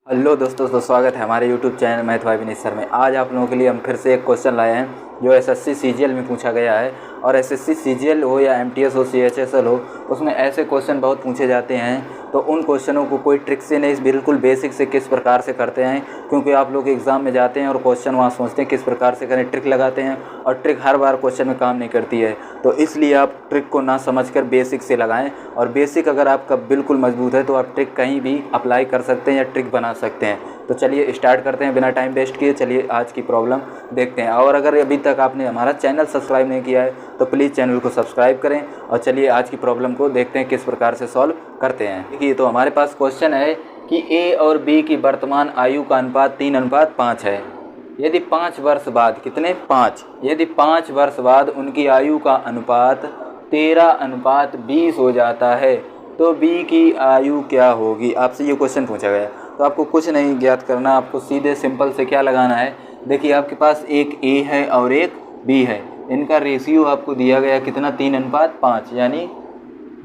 Hello दोस्तों, तो स्वागत है हमारे YouTube channel math bye Vineet sir में। आज आप लोगों के लिए हम फिर से एक क्वेश्चन लाए हैं जो एसएससी सीजीएल में पूछा गया है। और एसएससी सीजीएल हो या एमटीएस हो, सीएचएसएल हो, उसमें ऐसे क्वेश्चन बहुत पूछे जाते हैं। तो उन क्वेश्चनों को कोई ट्रिक से नहीं, बिल्कुल बेसिक से किस प्रकार से करते हैं, क्योंकि आप लोग एग्ज़ाम में जाते हैं और क्वेश्चन वहाँ सोचते हैं किस प्रकार से करें, ट्रिक लगाते हैं और ट्रिक हर बार क्वेश्चन में काम नहीं करती है। तो इसलिए आप ट्रिक को ना समझकर बेसिक से लगाएं। और बेसिक अगर आपका बिल्कुल मजबूत है तो आप ट्रिक कहीं भी अप्लाई कर सकते हैं या ट्रिक बना सकते हैं। तो चलिए स्टार्ट करते हैं बिना टाइम वेस्ट किए। चलिए आज की प्रॉब्लम देखते हैं। और अगर अभी तक आपने हमारा चैनल सब्सक्राइब नहीं किया है तो प्लीज़ चैनल को सब्सक्राइब करें। और चलिए आज की प्रॉब्लम को देखते हैं किस प्रकार से सॉल्व करते हैं। देखिए, तो हमारे पास क्वेश्चन है कि ए और बी की वर्तमान आयु का अनुपात 3:5 है। यदि 5 वर्ष बाद, कितने 5, यदि 5 वर्ष बाद उनकी आयु का अनुपात 13:20 हो जाता है तो बी की आयु क्या होगी। आपसे ये क्वेश्चन पूछा गया। तो आपको कुछ नहीं ज्ञात करना, आपको सीधे सिंपल से क्या लगाना है। देखिए, आपके पास एक ए है और एक बी है। इनका रेशियो आपको दिया गया कितना, 3:5, यानी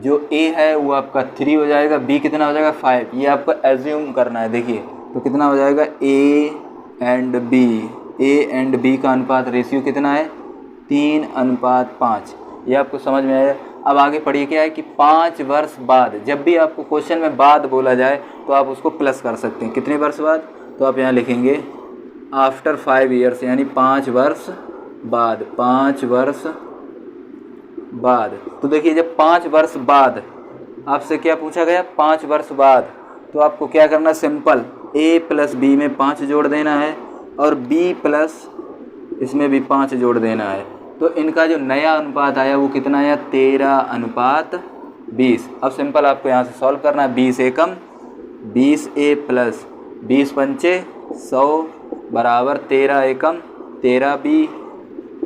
जो ए है वो आपका 3 हो जाएगा, बी कितना हो जाएगा 5। ये आपको एज्यूम करना है। देखिए तो कितना हो जाएगा, ए एंड बी का अनुपात रेशियो कितना है, 3:5। ये आपको समझ में आया। अब आगे पढ़िए, क्या है कि 5 वर्ष बाद, जब भी आपको क्वेश्चन में बाद बोला जाए तो आप उसको प्लस कर सकते हैं। कितने वर्ष बाद, तो आप यहाँ लिखेंगे आफ्टर 5 ईयर्स, यानी 5 वर्ष बाद, 5 वर्ष बाद। तो देखिए, जब 5 वर्ष बाद आपसे क्या पूछा गया, 5 वर्ष बाद, तो आपको क्या करना, सिंपल a प्लस बी में 5 जोड़ देना है और b प्लस इसमें भी 5 जोड़ देना है। तो इनका जो नया अनुपात आया वो कितना आया, 13:20। अब सिंपल आपको यहाँ से सॉल्व करना है। 20 एकम 20a प्लस 20 पंचे 100 बराबर 13 एकम 13b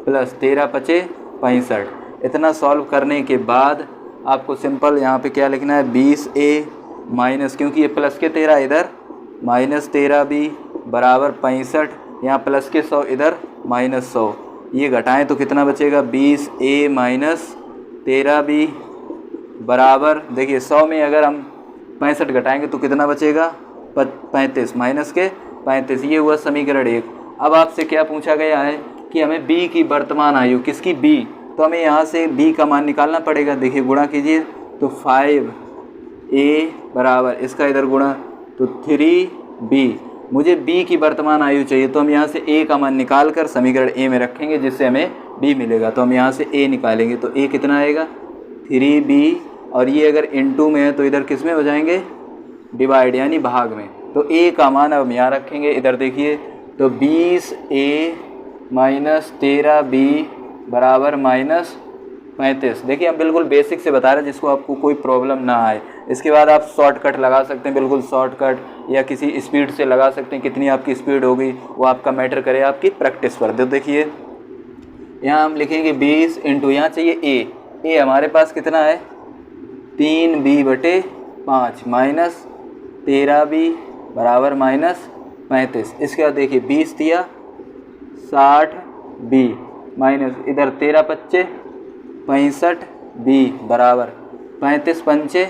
प्लस 13 पचे 65। इतना सॉल्व करने के बाद आपको सिंपल यहाँ पे क्या लिखना है, 20a माइनस, क्योंकि ये प्लस के 13 इधर, माइनस 13b बराबर 65। यहाँ प्लस के 100 इधर, माइनस 100। ये घटाएं तो कितना बचेगा, 20a माइनस 13b बराबर, देखिए 100 में अगर हम 65 घटाएंगे तो कितना बचेगा, 35, माइनस के 35। ये हुआ समीकरण 1। अब आपसे क्या पूछा गया है कि हमें b की वर्तमान आयु, किसकी, b, तो हमें यहाँ से b का मान निकालना पड़ेगा। देखिए गुणा कीजिए तो 5a बराबर इसका इधर गुणा तो 3b। मुझे b की वर्तमान आयु चाहिए, तो हम यहाँ से a का मान निकाल कर समीकरण a में रखेंगे, जिससे हमें b मिलेगा। तो हम यहाँ से a निकालेंगे तो a कितना आएगा, 3b, और ये अगर इनटू में है तो इधर किस में हो जाएंगे, डिवाइड, यानी भाग में। तो a का मान अब हम यहाँ रखेंगे। इधर देखिए तो 20a माइनस 13b बराबर माइनस 35। देखिए हम बिल्कुल बेसिक से बता रहे हैं, जिसको आपको कोई प्रॉब्लम ना आए। इसके बाद आप शॉर्टकट लगा सकते हैं, बिल्कुल शॉर्टकट, या किसी स्पीड से लगा सकते हैं। कितनी आपकी स्पीड होगी वो आपका मैटर करे आपकी प्रैक्टिस पर। तो देखिए यहाँ हम लिखेंगे 20 इंटू, यहाँ चाहिए a हमारे पास कितना है, 3b/5 माइनस 13b बराबर माइनस 35। इसके बाद देखिए 20 दिया 60b माइनस इधर 13 पच्चे 65b बराबर 35 पंचे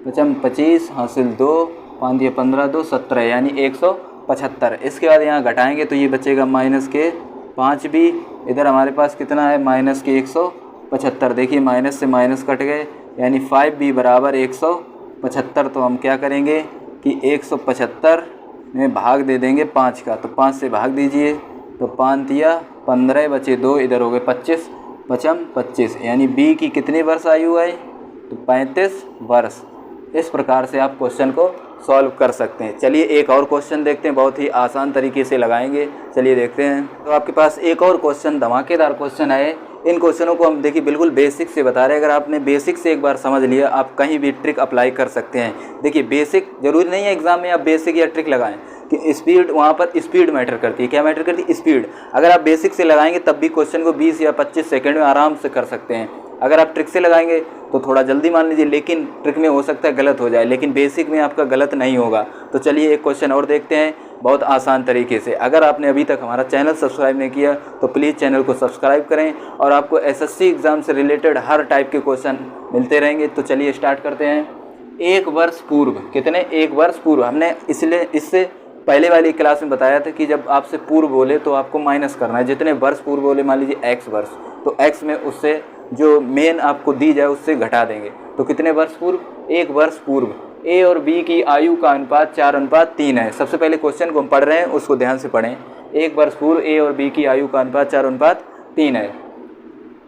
25 हासिल 2 5 दिया 15 2 17, यानी 175। इसके बाद यहाँ घटाएंगे तो ये बचेगा माइनस के 5b, इधर हमारे पास कितना है, माइनस के 175। देखिए माइनस से माइनस कट गए, यानी 5b बराबर 175। तो हम क्या करेंगे कि 175 में भाग दे देंगे 5 का, तो 5 से भाग दीजिए तो 5 दिया 15 बचे 2, इधर हो गए 25 पचम 25, यानी b की कितनी वर्ष आयु है, तो 35 वर्ष। इस प्रकार से आप क्वेश्चन को सॉल्व कर सकते हैं। चलिए एक और क्वेश्चन देखते हैं, बहुत ही आसान तरीके से लगाएंगे। चलिए देखते हैं। तो आपके पास एक और क्वेश्चन, धमाकेदार क्वेश्चन है। इन क्वेश्चनों को हम देखिए बिल्कुल बेसिक से बता रहे हैं। अगर आपने बेसिक से एक बार समझ लिया, आप कहीं भी ट्रिक अप्लाई कर सकते हैं। देखिए बेसिक जरूरी नहीं है एग्जाम में आप बेसिक या ट्रिक लगाएं, कि स्पीड, वहाँ पर स्पीड मैटर करती है। क्या मैटर करती है, स्पीड। अगर आप बेसिक से लगाएंगे तब भी क्वेश्चन को 20 या 25 सेकंड में आराम से कर सकते हैं। अगर आप ट्रिक से लगाएंगे तो थोड़ा जल्दी मान लीजिए, लेकिन ट्रिक में हो सकता है गलत हो जाए, लेकिन बेसिक में आपका गलत नहीं होगा। तो चलिए एक क्वेश्चन और देखते हैं बहुत आसान तरीके से। अगर आपने अभी तक हमारा चैनल सब्सक्राइब नहीं किया तो प्लीज़ चैनल को सब्सक्राइब करें, और आपको एसएससी एग्ज़ाम से रिलेटेड हर टाइप के क्वेश्चन मिलते रहेंगे। तो चलिए स्टार्ट करते हैं। 1 वर्ष पूर्व, कितने, 1 वर्ष पूर्व, हमने इसलिए इससे पहले वाली क्लास में बताया था कि जब आपसे पूर्व बोले तो आपको माइनस करना है, जितने वर्ष पूर्व बोले, मान लीजिए एक्स वर्ष, तो एक्स में उससे जो मेन आपको दी जाए उससे घटा देंगे। तो कितने वर्ष पूर्व? 1 वर्ष पूर्व। ए और बी की आयु का अनुपात 4:3 है। सबसे पहले क्वेश्चन को हम पढ़ रहे हैं, उसको ध्यान से पढ़ें। 1 वर्ष पूर्व ए और बी की आयु का अनुपात 4:3 है।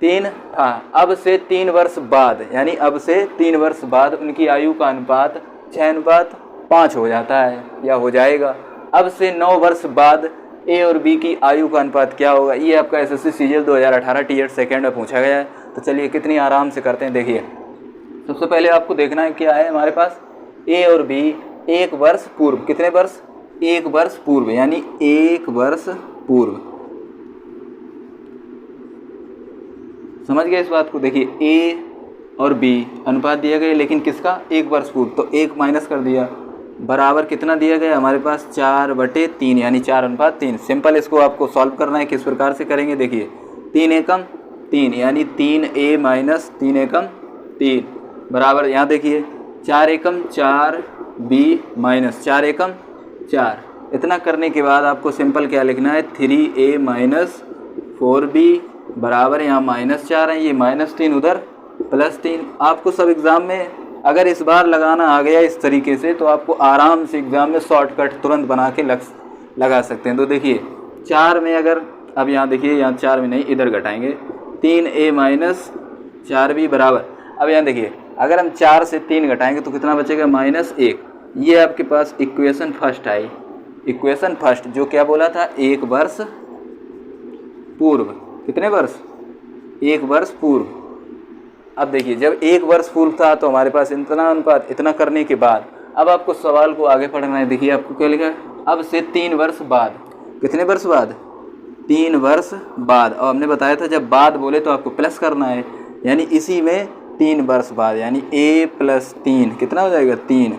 3 था, अब से 3 वर्ष बाद, यानी अब से 3 वर्ष बाद उनकी आयु का अनुपात 6:5 हो जाता है या हो जाएगा। अब से 9 वर्ष बाद ए और बी की आयु का अनुपात क्या होगा? ये आपका एसएससी सीजीएल 2018 टी8 सेकेंड में पूछा गया है। तो चलिए कितनी आराम से करते हैं, देखिए। सबसे पहले आपको देखना है क्या है हमारे पास, ए और बी 1 वर्ष पूर्व। कितने वर्ष? 1 वर्ष पूर्व, यानी 1 वर्ष पूर्व। समझ गए इस बात को? देखिए ए और बी अनुपात दिया गया, लेकिन किसका? 1 वर्ष पूर्व, तो 1 माइनस कर दिया, बराबर कितना दिया गया हमारे पास? 4/3, यानी 4:3। सिंपल इसको आपको सॉल्व करना है। किस प्रकार से करेंगे? देखिए 3 एकम 3, यानी 3a माइनस 3 एकम 3 बराबर, यहाँ देखिए 4 एकम 4b माइनस 4 एकम 4। इतना करने के बाद आपको सिंपल क्या लिखना है? 3a माइनस 4b बराबर, यहाँ -4 है, ये -3 उधर +3। आपको सब एग्ज़ाम में अगर इस बार लगाना आ गया इस तरीके से, तो आपको आराम से एग्ज़ाम में शॉर्टकट तुरंत बना के लगा सकते हैं। तो देखिए 4 में अगर, अब यहाँ देखिए, यहाँ 4 में नहीं, इधर घटाएंगे, 3a माइनस 4b बराबर, अब यहाँ देखिए अगर हम 4 से 3 घटाएंगे तो कितना बचेगा? -1। ये आपके पास इक्वेशन फर्स्ट आई, इक्वेशन फर्स्ट, जो क्या बोला था? 1 वर्ष पूर्व। कितने वर्ष? 1 वर्ष पूर्व। अब देखिए जब 1 वर्ष पूर्व था तो हमारे पास इतना अनुपात, इतना करने के बाद अब आपको सवाल को आगे पढ़ना है। देखिए आपको क्या लिखा है? अब से 3 वर्ष बाद। कितने वर्ष बाद? 3 वर्ष बाद। और हमने बताया था जब बाद बोले तो आपको प्लस करना है, यानी इसी में 3 वर्ष बाद, यानी a + 3 कितना हो जाएगा? 3,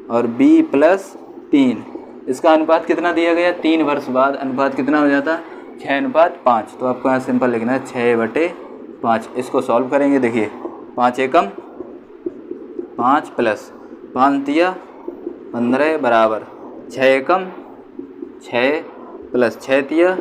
और b + 3, इसका अनुपात कितना दिया गया? 3 वर्ष बाद अनुपात कितना हो जाता? 6:5। तो आपको यहाँ सिंपल लिखना है 6/5। इसको सॉल्व करेंगे। देखिए 5 एकम 5 + 5 तिया 15 बराबर 6 एकम 6 + 6 तिया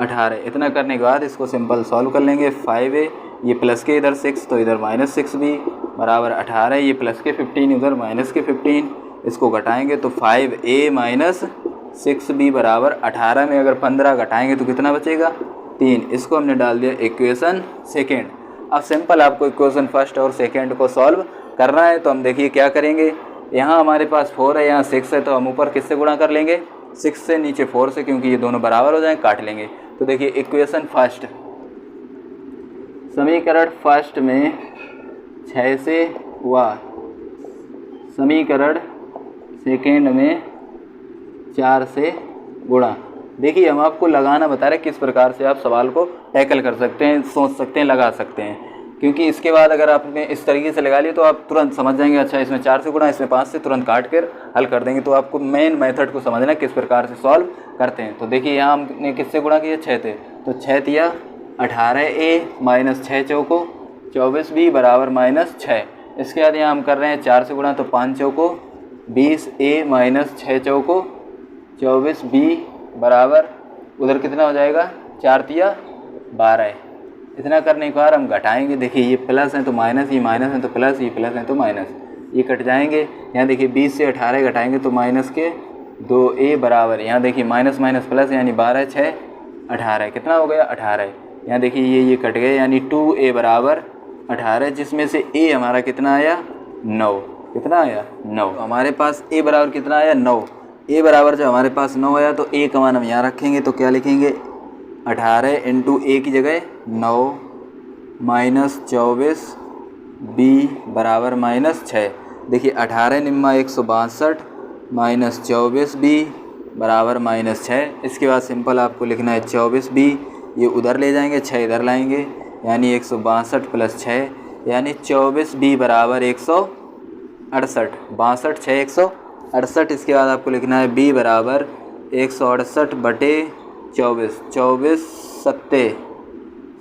18। इतना करने के बाद इसको सिंपल सॉल्व कर लेंगे। 5a, ये प्लस के इधर 6, तो इधर -6b बराबर 18, ये प्लस के 15, इधर माइनस के 15। इसको घटाएंगे तो 5a माइनस 6b बराबर 18 में अगर 15 घटाएंगे तो कितना बचेगा? 3। इसको हमने डाल दिया इक्वेशन सेकेंड। अब सिंपल आपको इक्वेशन फर्स्ट और सेकेंड को सॉल्व करना है। तो हम देखिए क्या करेंगे, यहाँ हमारे पास 4 है, यहाँ 6 है, तो हम ऊपर किससे गुणा कर लेंगे? 6 से, नीचे 4 से, क्योंकि ये दोनों बराबर हो जाएं, काट लेंगे। तो देखिए इक्वेशन फर्स्ट, समीकरण फर्स्ट में 6 से हुआ, समीकरण सेकेंड में 4 से गुणा। देखिए हम आपको लगाना बता रहे हैं किस प्रकार से आप सवाल को टैकल कर सकते हैं, सोच सकते हैं, लगा सकते हैं, क्योंकि इसके बाद अगर आपने इस तरीके से लगा लिया तो आप तुरंत समझ जाएंगे, अच्छा इसमें 4 से गुणा, इसमें 5 से, तुरंत काट कर हल कर देंगे। तो आपको मेन मेथड को समझना है किस प्रकार से सॉल्व करते हैं। तो देखिए यहाँ हमने किससे गुणा किया? 6 थे, तो 6 तिया 18a माइनस 6 चौको 24b बराबर -6। इसके बाद यहाँ हम कर रहे हैं 4 से गुणा, तो 5 चौको 20a माइनस 6 चौको 24b बराबर, उधर कितना हो जाएगा? 4 तिया 12। इतना करने के बाद हम घटाएंगे। देखिए ये प्लस है तो माइनस, ये माइनस है तो प्लस, ये प्लस है तो माइनस, ये कट जाएंगे। यहाँ देखिए 20 से 18 घटाएंगे तो माइनस के 2a बराबर, यहाँ देखिए माइनस माइनस प्लस, यानी 12 6 18, कितना हो गया? 18। यहाँ देखिए ये कट गए, यानी 2a बराबर 18, जिसमें से a हमारा कितना आया? 9। कितना आया? 9। हमारे पास a बराबर कितना आया? 9। a बराबर जब हमारे पास 9 आया तो a का मान हम यहाँ रखेंगे, तो क्या लिखेंगे? 18 इंटू a की जगह 9 माइनस 24b बराबर -6। देखिए 18 निम्मा 162 माइनस 24b बराबर -6। इसके बाद सिंपल आपको लिखना है 24b, ये उधर ले जाएंगे, 6 इधर लाएंगे, यानी 162 + 6, यानी 24b बराबर 168। 62 6 168। इसके बाद आपको लिखना है b बराबर 168/24। 24 सत्ते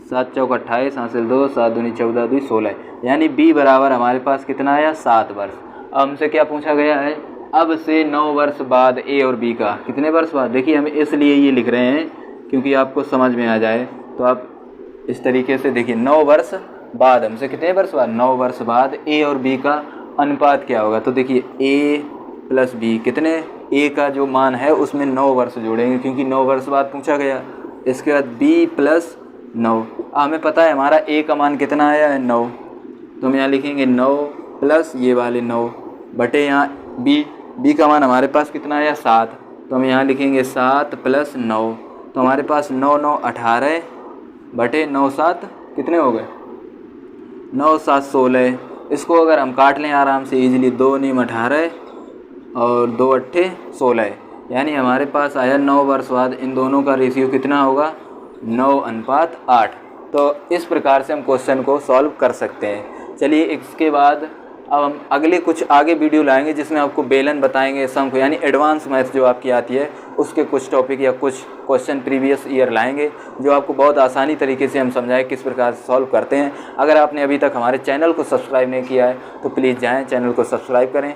7 चौक 28, हासिल 2, 7 दूनी 14, 2 16, यानी b बराबर हमारे पास कितना आया? 7 वर्ष। अब हमसे क्या पूछा गया है? अब से 9 वर्ष बाद ए और बी का, कितने वर्ष बाद, देखिए हम इसलिए ये लिख रहे हैं क्योंकि आपको समझ में आ जाए। तो आप इस तरीके से देखिए 9 वर्ष बाद, हमसे कितने वर्ष बाद, 9 वर्ष बाद ए और बी का अनुपात क्या होगा। तो देखिए ए प्लस बी, कितने, ए का जो मान है उसमें 9 वर्ष जोड़ेंगे क्योंकि 9 वर्ष बाद पूछा गया। इसके बाद बी प्लस 9, हमें पता है हमारा ए का मान कितना आया है 9, तो हम यहाँ लिखेंगे 9 प्लस ये वाले 9 बटे यहाँ बी का मान हमारे पास कितना आया 7, तो हम यहाँ लिखेंगे 7 प्लस 9, तो हमारे पास 9 9 18 बटे 9 7 कितने हो गए, 9 7 16। इसको अगर हम काट लें आराम से इजीली, 2 9 18 और 2 8 16, यानी हमारे पास आया 9 वर्ष बाद इन दोनों का रेशियो कितना होगा 9:8। तो इस प्रकार से हम क्वेश्चन को सॉल्व कर सकते हैं। चलिए इसके बाद अब हम अगले कुछ आगे वीडियो लाएंगे जिसमें आपको बेलन बताएंगे, शंख, यानी एडवांस मैथ्स जो आपकी आती है उसके कुछ टॉपिक या कुछ क्वेश्चन प्रीवियस ईयर लाएंगे जो आपको बहुत आसानी तरीके से हम समझाएं किस प्रकार से सॉल्व करते हैं। अगर आपने अभी तक हमारे चैनल को सब्सक्राइब नहीं किया है तो प्लीज़ जाएं, चैनल को सब्सक्राइब करें।